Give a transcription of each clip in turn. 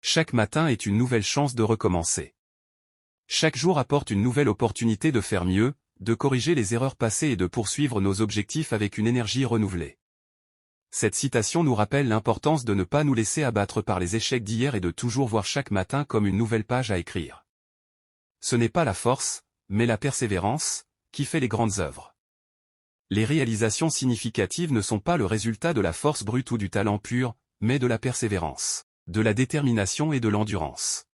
Chaque matin est une nouvelle chance de recommencer. Chaque jour apporte une nouvelle opportunité de faire mieux, de corriger les erreurs passées et de poursuivre nos objectifs avec une énergie renouvelée. Cette citation nous rappelle l'importance de ne pas nous laisser abattre par les échecs d'hier et de toujours voir chaque matin comme une nouvelle page à écrire. Ce n'est pas la force, mais la persévérance, qui fait les grandes œuvres. Les réalisations significatives ne sont pas le résultat de la force brute ou du talent pur, mais de la persévérance, de la détermination et de l'endurance.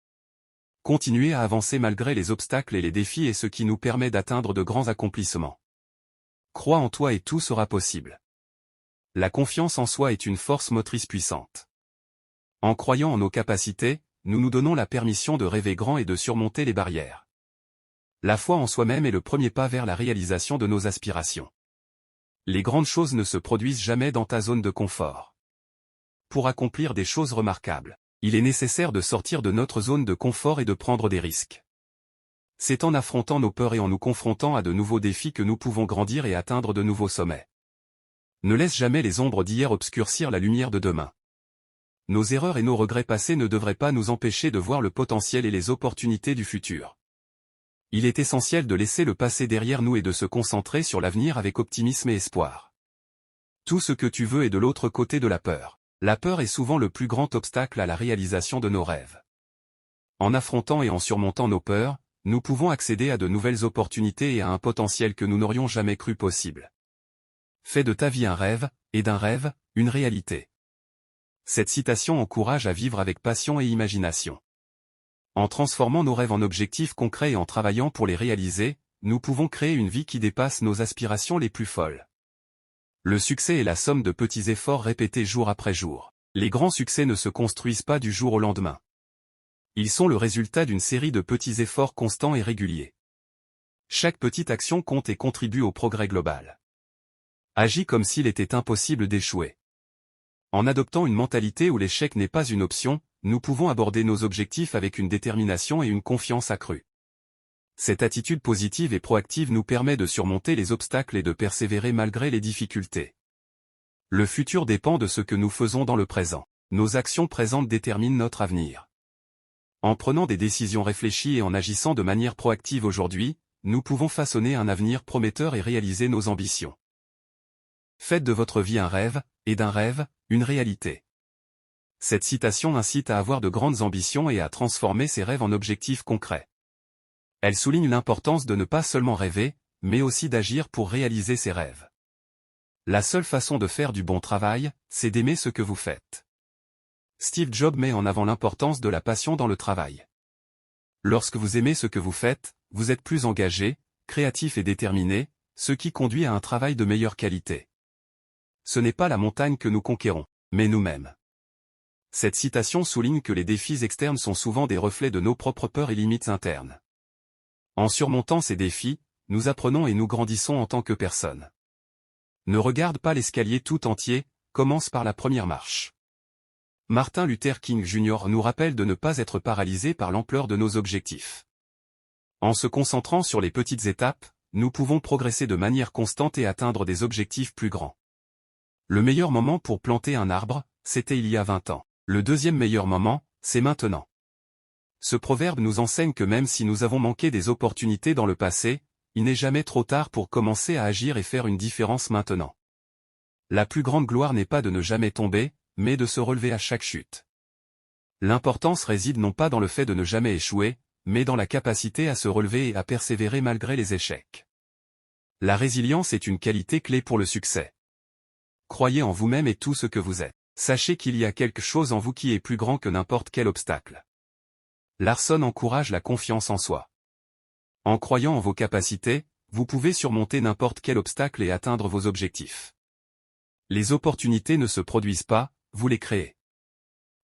Continuer à avancer malgré les obstacles et les défis est ce qui nous permet d'atteindre de grands accomplissements. Crois en toi et tout sera possible. La confiance en soi est une force motrice puissante. En croyant en nos capacités, nous nous donnons la permission de rêver grand et de surmonter les barrières. La foi en soi-même est le premier pas vers la réalisation de nos aspirations. Les grandes choses ne se produisent jamais dans ta zone de confort. Pour accomplir des choses remarquables, il est nécessaire de sortir de notre zone de confort et de prendre des risques. C'est en affrontant nos peurs et en nous confrontant à de nouveaux défis que nous pouvons grandir et atteindre de nouveaux sommets. Ne laisse jamais les ombres d'hier obscurcir la lumière de demain. Nos erreurs et nos regrets passés ne devraient pas nous empêcher de voir le potentiel et les opportunités du futur. Il est essentiel de laisser le passé derrière nous et de se concentrer sur l'avenir avec optimisme et espoir. Tout ce que tu veux est de l'autre côté de la peur. La peur est souvent le plus grand obstacle à la réalisation de nos rêves. En affrontant et en surmontant nos peurs, nous pouvons accéder à de nouvelles opportunités et à un potentiel que nous n'aurions jamais cru possible. Fais de ta vie un rêve, et d'un rêve, une réalité. Cette citation encourage à vivre avec passion et imagination. En transformant nos rêves en objectifs concrets et en travaillant pour les réaliser, nous pouvons créer une vie qui dépasse nos aspirations les plus folles. Le succès est la somme de petits efforts répétés jour après jour. Les grands succès ne se construisent pas du jour au lendemain. Ils sont le résultat d'une série de petits efforts constants et réguliers. Chaque petite action compte et contribue au progrès global. Agis comme s'il était impossible d'échouer. En adoptant une mentalité où l'échec n'est pas une option, nous pouvons aborder nos objectifs avec une détermination et une confiance accrue. Cette attitude positive et proactive nous permet de surmonter les obstacles et de persévérer malgré les difficultés. Le futur dépend de ce que nous faisons dans le présent. Nos actions présentes déterminent notre avenir. En prenant des décisions réfléchies et en agissant de manière proactive aujourd'hui, nous pouvons façonner un avenir prometteur et réaliser nos ambitions. Faites de votre vie un rêve, et d'un rêve, une réalité. Cette citation incite à avoir de grandes ambitions et à transformer ses rêves en objectifs concrets. Elle souligne l'importance de ne pas seulement rêver, mais aussi d'agir pour réaliser ses rêves. La seule façon de faire du bon travail, c'est d'aimer ce que vous faites. Steve Jobs met en avant l'importance de la passion dans le travail. Lorsque vous aimez ce que vous faites, vous êtes plus engagé, créatif et déterminé, ce qui conduit à un travail de meilleure qualité. Ce n'est pas la montagne que nous conquérons, mais nous-mêmes. Cette citation souligne que les défis externes sont souvent des reflets de nos propres peurs et limites internes. En surmontant ces défis, nous apprenons et nous grandissons en tant que personne. Ne regarde pas l'escalier tout entier, commence par la première marche. Martin Luther King Jr. nous rappelle de ne pas être paralysé par l'ampleur de nos objectifs. En se concentrant sur les petites étapes, nous pouvons progresser de manière constante et atteindre des objectifs plus grands. Le meilleur moment pour planter un arbre, c'était il y a 20 ans. Le deuxième meilleur moment, c'est maintenant. Ce proverbe nous enseigne que même si nous avons manqué des opportunités dans le passé, il n'est jamais trop tard pour commencer à agir et faire une différence maintenant. La plus grande gloire n'est pas de ne jamais tomber, mais de se relever à chaque chute. L'importance réside non pas dans le fait de ne jamais échouer, mais dans la capacité à se relever et à persévérer malgré les échecs. La résilience est une qualité clé pour le succès. Croyez en vous-même et tout ce que vous êtes. Sachez qu'il y a quelque chose en vous qui est plus grand que n'importe quel obstacle. Larson encourage la confiance en soi. En croyant en vos capacités, vous pouvez surmonter n'importe quel obstacle et atteindre vos objectifs. Les opportunités ne se produisent pas, vous les créez.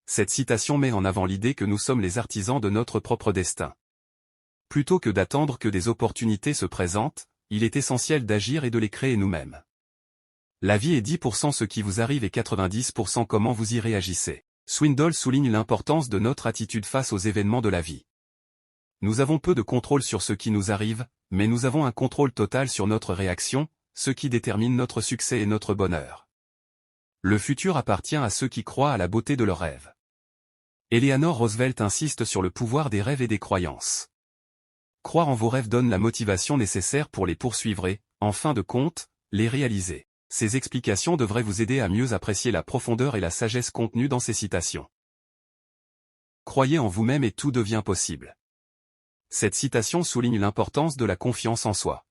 Cette citation met en avant l'idée que nous sommes les artisans de notre propre destin. Plutôt que d'attendre que des opportunités se présentent, il est essentiel d'agir et de les créer nous-mêmes. La vie est 10% ce qui vous arrive et 90% comment vous y réagissez. Swindoll souligne l'importance de notre attitude face aux événements de la vie. Nous avons peu de contrôle sur ce qui nous arrive, mais nous avons un contrôle total sur notre réaction, ce qui détermine notre succès et notre bonheur. Le futur appartient à ceux qui croient à la beauté de leurs rêves. Eleanor Roosevelt insiste sur le pouvoir des rêves et des croyances. Croire en vos rêves donne la motivation nécessaire pour les poursuivre et, en fin de compte, les réaliser. Ces explications devraient vous aider à mieux apprécier la profondeur et la sagesse contenue dans ces citations. Croyez en vous-même et tout devient possible. Cette citation souligne l'importance de la confiance en soi.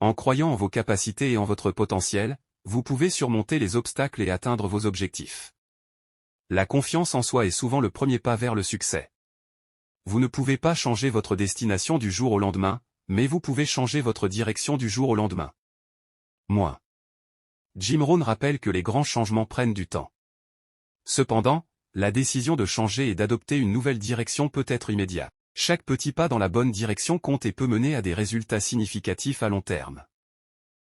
En croyant en vos capacités et en votre potentiel, vous pouvez surmonter les obstacles et atteindre vos objectifs. La confiance en soi est souvent le premier pas vers le succès. Vous ne pouvez pas changer votre destination du jour au lendemain, mais vous pouvez changer votre direction du jour au lendemain. Moi. Jim Rohn rappelle que les grands changements prennent du temps. Cependant, la décision de changer et d'adopter une nouvelle direction peut être immédiate. Chaque petit pas dans la bonne direction compte et peut mener à des résultats significatifs à long terme.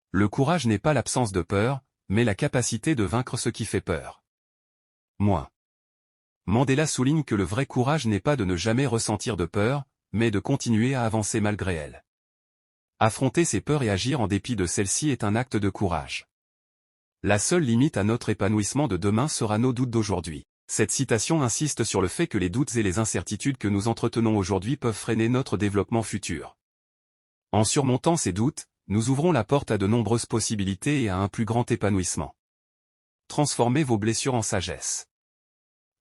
Le courage n'est pas l'absence de peur, mais la capacité de vaincre ce qui fait peur. Moi. Mandela souligne que le vrai courage n'est pas de ne jamais ressentir de peur, mais de continuer à avancer malgré elle. Affronter ses peurs et agir en dépit de celles-ci est un acte de courage. La seule limite à notre épanouissement de demain sera nos doutes d'aujourd'hui. Cette citation insiste sur le fait que les doutes et les incertitudes que nous entretenons aujourd'hui peuvent freiner notre développement futur. En surmontant ces doutes, nous ouvrons la porte à de nombreuses possibilités et à un plus grand épanouissement. Transformez vos blessures en sagesse.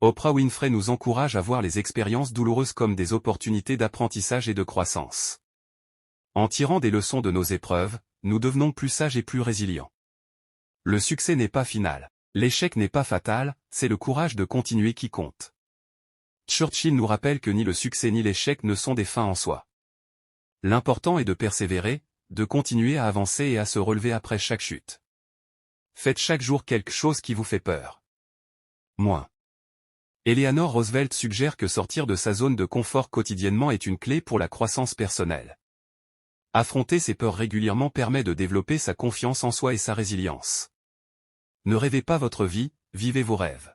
Oprah Winfrey nous encourage à voir les expériences douloureuses comme des opportunités d'apprentissage et de croissance. En tirant des leçons de nos épreuves, nous devenons plus sages et plus résilients. Le succès n'est pas final. L'échec n'est pas fatal, c'est le courage de continuer qui compte. Churchill nous rappelle que ni le succès ni l'échec ne sont des fins en soi. L'important est de persévérer, de continuer à avancer et à se relever après chaque chute. Faites chaque jour quelque chose qui vous fait peur. Moi. Eleanor Roosevelt suggère que sortir de sa zone de confort quotidiennement est une clé pour la croissance personnelle. Affronter ses peurs régulièrement permet de développer sa confiance en soi et sa résilience. Ne rêvez pas votre vie, vivez vos rêves.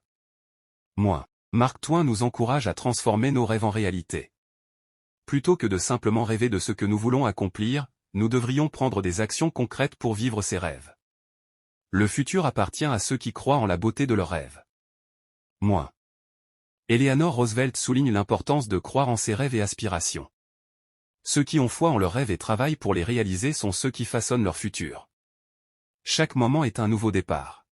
Moi. Mark Twain nous encourage à transformer nos rêves en réalité. Plutôt que de simplement rêver de ce que nous voulons accomplir, nous devrions prendre des actions concrètes pour vivre ces rêves. Le futur appartient à ceux qui croient en la beauté de leurs rêves. Moi. Eleanor Roosevelt souligne l'importance de croire en ses rêves et aspirations. Ceux qui ont foi en leurs rêves et travaillent pour les réaliser sont ceux qui façonnent leur futur. Chaque moment est un nouveau départ.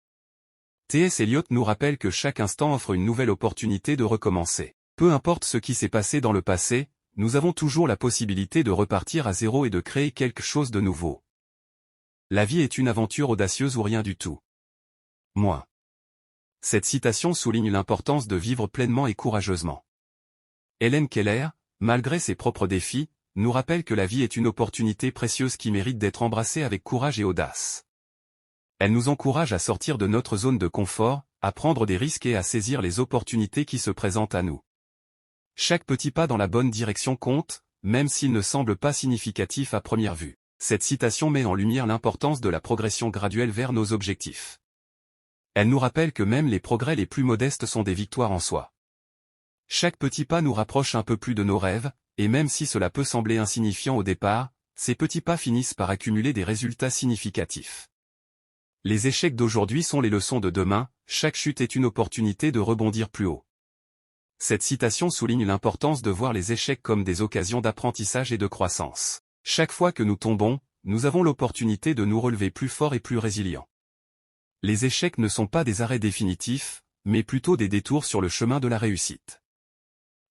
T.S. Eliot nous rappelle que chaque instant offre une nouvelle opportunité de recommencer. Peu importe ce qui s'est passé dans le passé, nous avons toujours la possibilité de repartir à zéro et de créer quelque chose de nouveau. La vie est une aventure audacieuse ou rien du tout. Moi. Cette citation souligne l'importance de vivre pleinement et courageusement. Helen Keller, malgré ses propres défis, nous rappelle que la vie est une opportunité précieuse qui mérite d'être embrassée avec courage et audace. Elle nous encourage à sortir de notre zone de confort, à prendre des risques et à saisir les opportunités qui se présentent à nous. Chaque petit pas dans la bonne direction compte, même s'il ne semble pas significatif à première vue. Cette citation met en lumière l'importance de la progression graduelle vers nos objectifs. Elle nous rappelle que même les progrès les plus modestes sont des victoires en soi. Chaque petit pas nous rapproche un peu plus de nos rêves, et même si cela peut sembler insignifiant au départ, ces petits pas finissent par accumuler des résultats significatifs. Les échecs d'aujourd'hui sont les leçons de demain, chaque chute est une opportunité de rebondir plus haut. Cette citation souligne l'importance de voir les échecs comme des occasions d'apprentissage et de croissance. Chaque fois que nous tombons, nous avons l'opportunité de nous relever plus forts et plus résilients. Les échecs ne sont pas des arrêts définitifs, mais plutôt des détours sur le chemin de la réussite.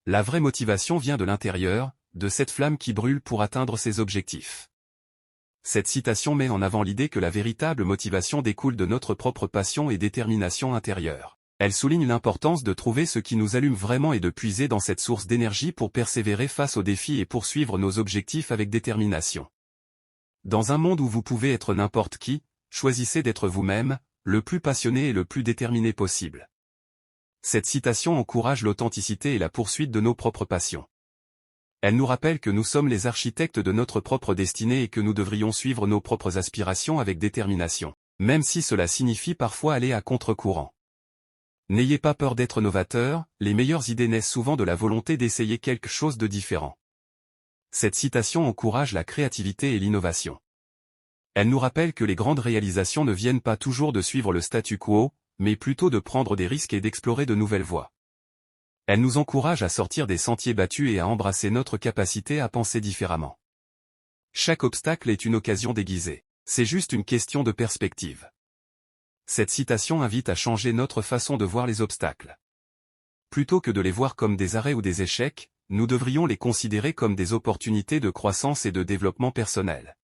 La vraie motivation vient de l'intérieur, de cette flamme qui brûle pour atteindre ses objectifs. Cette citation met en avant l'idée que la véritable motivation découle de notre propre passion et détermination intérieure. Elle souligne l'importance de trouver ce qui nous allume vraiment et de puiser dans cette source d'énergie pour persévérer face aux défis et poursuivre nos objectifs avec détermination. Dans un monde où vous pouvez être n'importe qui, choisissez d'être vous-même, le plus passionné et le plus déterminé possible. Cette citation encourage l'authenticité et la poursuite de nos propres passions. Elle nous rappelle que nous sommes les architectes de notre propre destinée et que nous devrions suivre nos propres aspirations avec détermination, même si cela signifie parfois aller à contre-courant. N'ayez pas peur d'être novateur, les meilleures idées naissent souvent de la volonté d'essayer quelque chose de différent. Cette citation encourage la créativité et l'innovation. Elle nous rappelle que les grandes réalisations ne viennent pas toujours de suivre le statu quo, mais plutôt de prendre des risques et d'explorer de nouvelles voies. Elle nous encourage à sortir des sentiers battus et à embrasser notre capacité à penser différemment. Chaque obstacle est une occasion déguisée. C'est juste une question de perspective. Cette citation invite à changer notre façon de voir les obstacles. Plutôt que de les voir comme des arrêts ou des échecs, nous devrions les considérer comme des opportunités de croissance et de développement personnel.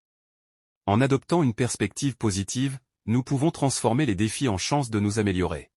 En adoptant une perspective positive, nous pouvons transformer les défis en chances de nous améliorer.